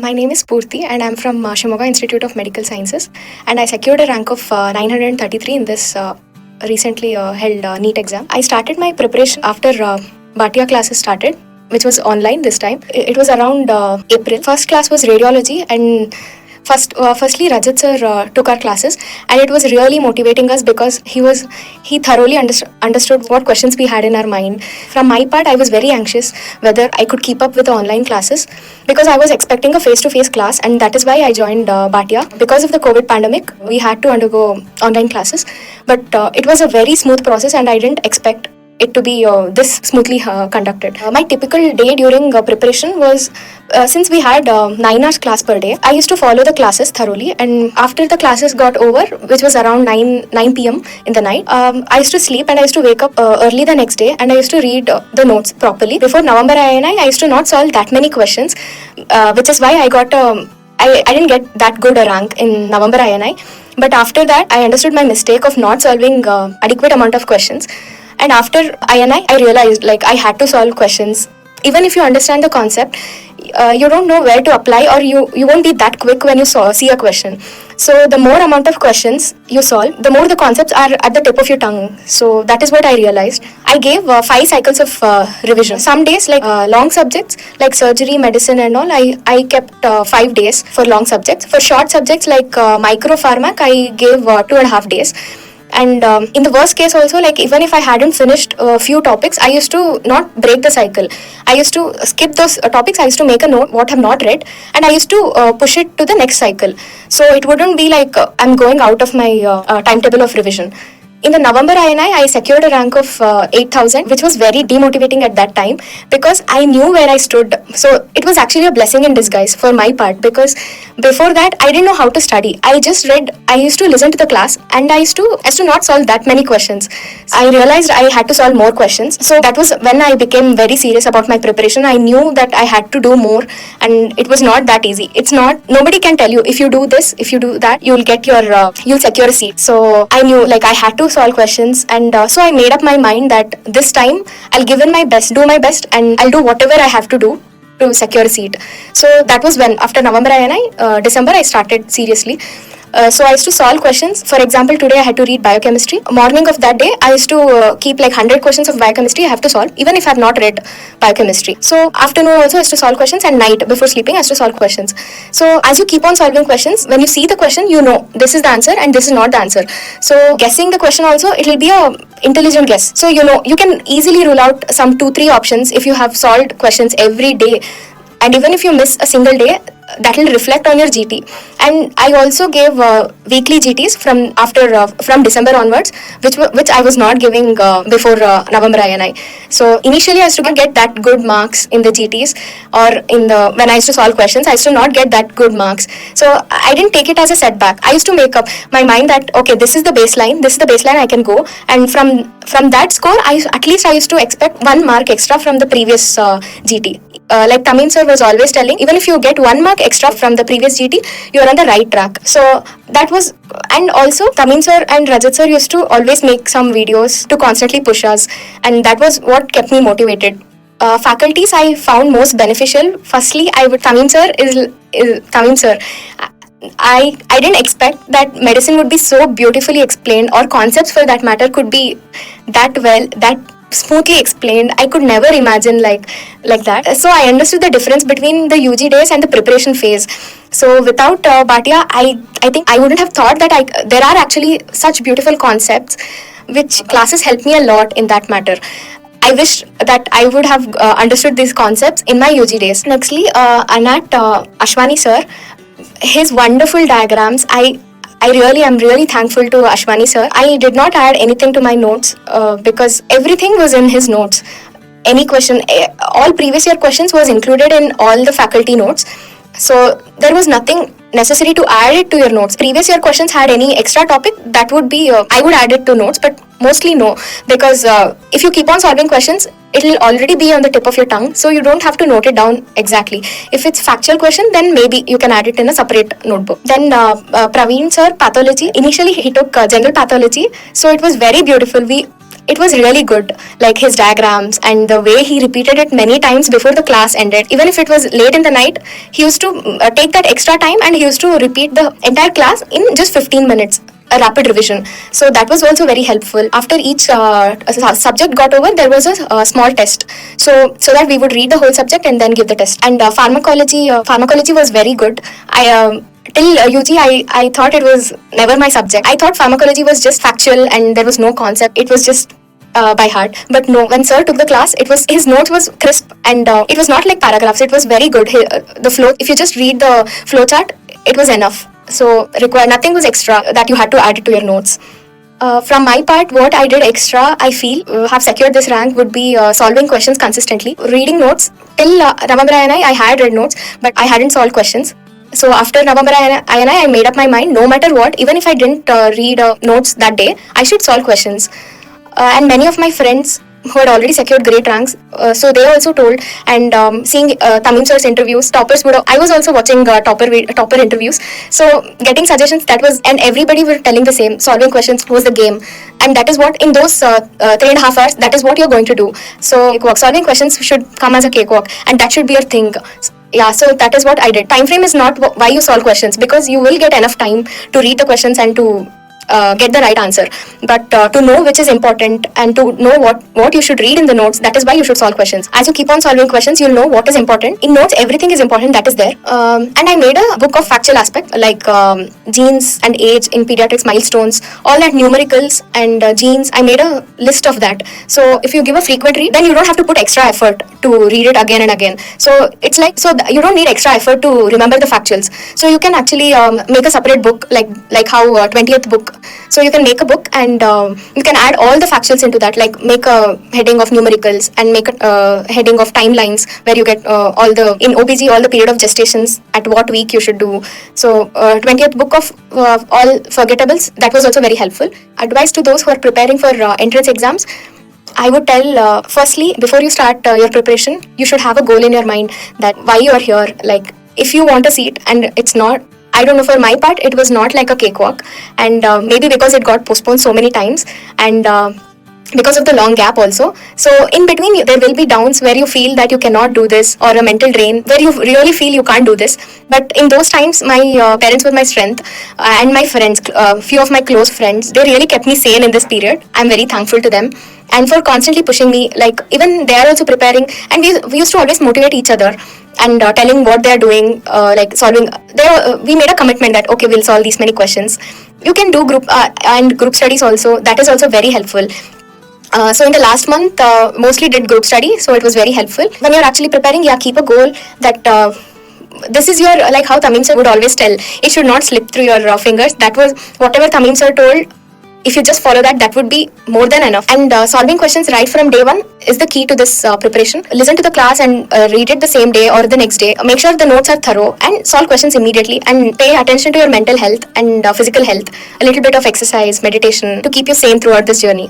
My name is Purti and I'm from Shimoga Institute of Medical Sciences, and I secured a rank of 933 in this recently held NEET exam. I started my preparation after Bhatia classes started, which was online this time. It was around April. First class was radiology, and firstly Rajat sir took our classes, and it was really motivating us because he thoroughly understood what questions we had in our mind. From my part, I was very anxious whether I could keep up with the online classes because I was expecting a face-to-face class, and that is why I joined Bhatia. Because of the COVID pandemic, we had to undergo online classes, but it was a very smooth process, and I didn't expect it to be this smoothly conducted. My typical day during preparation was, since we had 9 hours class per day, I used to follow the classes thoroughly, and after the classes got over, which was around 9 p.m. in the night, I used to sleep and I used to wake up early the next day, and I used to read the notes properly. Before November INI, I used to not solve that many questions, which is why I didn't get that good a rank in November INI. But after that, I understood my mistake of not solving adequate amount of questions. And after INI, I realized like I had to solve questions. Even if you understand the concept, you don't know where to apply, or you won't be that quick when you see a question. So the more amount of questions you solve, the more the concepts are at the tip of your tongue. So that is what I realized. I gave 5 cycles of revision. Some days, like long subjects like surgery, medicine and all, I kept 5 days for long subjects. For short subjects like micro pharmac, I gave 2.5 days. And in the worst case also, like even if I hadn't finished a few topics, I used to not break the cycle. I used to skip those topics. I used to make a note what I've not read, and I used to push it to the next cycle. So it wouldn't be like I'm going out of my timetable of revision. In the November INI, I secured a rank of 8,000, which was very demotivating at that time because I knew where I stood. So it was actually a blessing in disguise for my part, because before that, I didn't know how to study. I just read, I used to listen to the class, and I used to not solve that many questions. I realized I had to solve more questions. So that was when I became very serious about my preparation. I knew that I had to do more, and it was not that easy. It's not, nobody can tell you if you do this, if you do that, you'll secure a seat. So I knew like I had to solve questions, and so I made up my mind that this time I'll give in my best, do my best, and I'll do whatever I have to do to secure a seat. So that was when, after November INI, December, I started seriously. So I used to solve questions. For example, today I had to read biochemistry. Morning of that day, I used to keep like 100 questions of biochemistry I have to solve, even if I have not read biochemistry. So afternoon also I used to solve questions, and night before sleeping I used to solve questions. So as you keep on solving questions, when you see the question, you know this is the answer and this is not the answer. So guessing the question also, it will be a intelligent guess. So you know you can easily rule out some 2-3 options if you have solved questions every day. And even if you miss a single day, that will reflect on your GT. And I also gave weekly GTs from December onwards, which I was not giving before November INI. So initially I used to not get that good marks in the GTs, or when I used to solve questions, I used to not get that good marks. So I didn't take it as a setback. I used to make up my mind that okay, this is the baseline I can go, and from that score, at least I used to expect 1 mark extra from the previous GT. Like Tamim sir was always telling, even if you get 1 mark extra from the previous GT, you are on the right track. So that was, and also Tamim sir and Rajat sir used to always make some videos to constantly push us, and that was what kept me motivated. Faculties I found most beneficial. Firstly, Tamim sir is Tamim sir. I didn't expect that medicine would be so beautifully explained, or concepts for that matter could be that smoothly explained. I could never imagine like that. So I understood the difference between the UG days and the preparation phase. So without Bhatia, I think I wouldn't have thought that there are actually such beautiful concepts, which classes helped me a lot in that matter. I wish that I would have understood these concepts in my UG days. Nextly, Anat Ashwani sir, his wonderful diagrams, I really am really thankful to Ashwani sir. I did not add anything to my notes because everything was in his notes. Any question, all previous year questions was included in all the faculty notes. So there was nothing necessary to add it to your notes. Previous year questions had any extra topic, that would be, I would add it to notes, but mostly no, because if you keep on solving questions, it will already be on the tip of your tongue, so you don't have to note it down exactly. If it's factual question, then maybe you can add it in a separate notebook. Then Praveen sir, pathology. Initially he took general pathology, so it was very beautiful. It was really good, like his diagrams and the way he repeated it many times before the class ended. Even if it was late in the night, he used to take that extra time and he used to repeat the entire class in just 15 minutes. A rapid revision, so that was also very helpful. After each subject got over, there was a small test, so that we would read the whole subject and then give the test. And pharmacology was very good. Till UG, I thought it was never my subject. I thought pharmacology was just factual and there was no concept. It was just by heart. But no, when sir took the class, his notes was crisp and it was not like paragraphs. It was very good. The flow, if you just read the flow chart, it was enough. So nothing was extra that you had to add it to your notes. From my part, what I did extra, I feel, have secured this rank would be solving questions consistently. Reading notes. Till November INI, I had read notes, but I hadn't solved questions. So after November INI, I made up my mind, no matter what, even if I didn't read notes that day, I should solve questions. And many of my friends who had already secured great ranks, so they also told, and seeing Tamim sir's interviews, I was also watching topper interviews, so getting suggestions, that was, and everybody were telling the same, solving questions was the game, and that is what in those 3.5 hours, that is what you're going to do. So solving questions should come as a cakewalk, and that should be your thing. Yeah, so that is what I did. Time frame is not why you solve questions, because you will get enough time to read the questions and to get the right answer, but to know which is important and to know what you should read in the notes, that is why you should solve questions. As you keep on solving questions, you'll know what is important. In notes, everything is important that is there. And I made a book of factual aspect, like genes and age in pediatrics, milestones, all that numericals and genes. I made a list of that. So if you give a frequent read, then you don't have to put extra effort to read it again and again. So it's like, you don't need extra effort to remember the factuals. So you can actually make a separate book, like how 20th book. So you can make a book and you can add all the factuals into that, like make a heading of numericals and make a heading of timelines, where you get in OBG all the period of gestations, at what week you should do. So 20th book of all forgettables, that was also very helpful. Advice to those who are preparing for entrance exams, I would tell, firstly, before you start your preparation, you should have a goal in your mind, that why you are here. Like, if you want a seat and it's not, I don't know, for my part, it was not like a cakewalk, and maybe because it got postponed so many times, and because of the long gap also. So in between, there will be downs where you feel that you cannot do this, or a mental drain where you really feel you can't do this. But in those times, my parents were my strength, and my friends, few of my close friends, they really kept me sane in this period. I'm very thankful to them, and for constantly pushing me. Like, even they are also preparing, and we used to always motivate each other, and telling what they are doing, like solving. We made a commitment that, okay, we'll solve these many questions. You can do group studies also. That is also very helpful. So in the last month, mostly did group study, so it was very helpful. When you're actually preparing, keep a goal that this is your, like how Tamim sir would always tell, it should not slip through your fingers. That was whatever Tamim sir told. If you just follow that would be more than enough. And solving questions right from day one is the key to this preparation. Listen to the class and read it the same day or the next day. Make sure the notes are thorough and solve questions immediately, and pay attention to your mental health and physical health. A little bit of exercise, meditation to keep you sane throughout this journey.